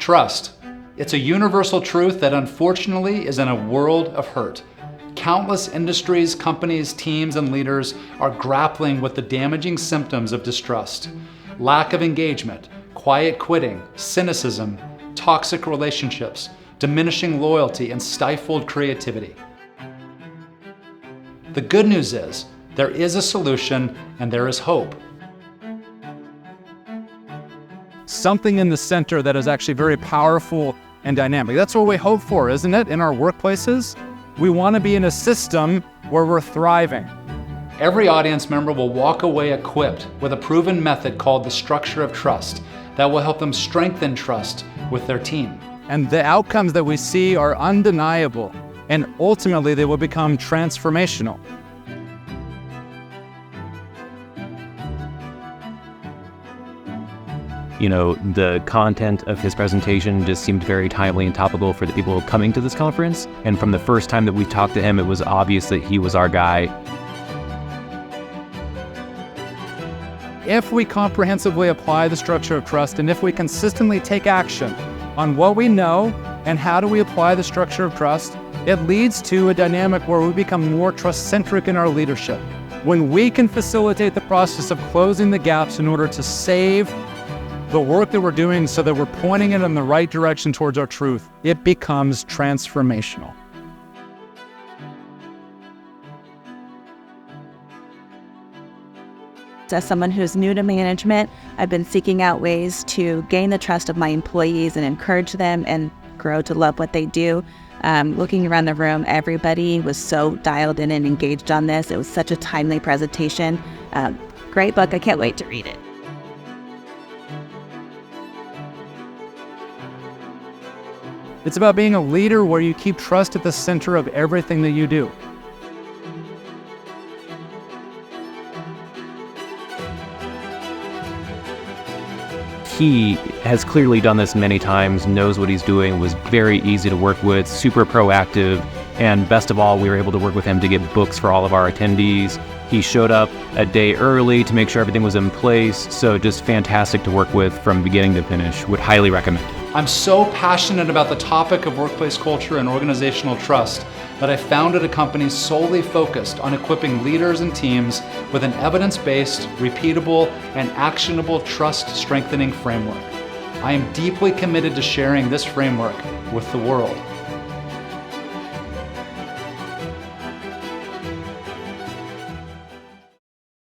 Trust. It's a universal truth that unfortunately is in a world of hurt. Countless industries, companies, teams, and leaders are grappling with the damaging symptoms of distrust. Lack of engagement, quiet quitting, cynicism, toxic relationships, diminishing loyalty, and stifled creativity. The good news is, there is a solution and there is hope. Something in the center that is actually very powerful and dynamic. That's what we hope for, isn't it, in our workplaces? We want to be in a system where we're thriving. Every audience member will walk away equipped with a proven method called the structure of trust that will help them strengthen trust with their team. And the outcomes that we see are undeniable, and ultimately they will become transformational. You know, the content of his presentation just seemed very timely and topical for the people coming to this conference. And from the first time that we talked to him, it was obvious that he was our guy. If we comprehensively apply the structure of trust, and if we consistently take action on what we know and how do we apply the structure of trust, it leads to a dynamic where we become more trust-centric in our leadership. When we can facilitate the process of closing the gaps in order to save the work that we're doing so that we're pointing it in the right direction towards our truth, it becomes transformational. As someone who's new to management, I've been seeking out ways to gain the trust of my employees and encourage them and grow to love what they do. Looking around the room, everybody was so dialed in and engaged on this. It was such a timely presentation. Great book. I can't wait to read it. It's about being a leader where you keep trust at the center of everything that you do. He has clearly done this many times, knows what he's doing, was very easy to work with, super proactive, and best of all, we were able to work with him to get books for all of our attendees. He showed up a day early to make sure everything was in place, so just fantastic to work with from beginning to finish. Would highly recommend it. I'm so passionate about the topic of workplace culture and organizational trust that I founded a company solely focused on equipping leaders and teams with an evidence-based, repeatable, and actionable trust-strengthening framework. I am deeply committed to sharing this framework with the world.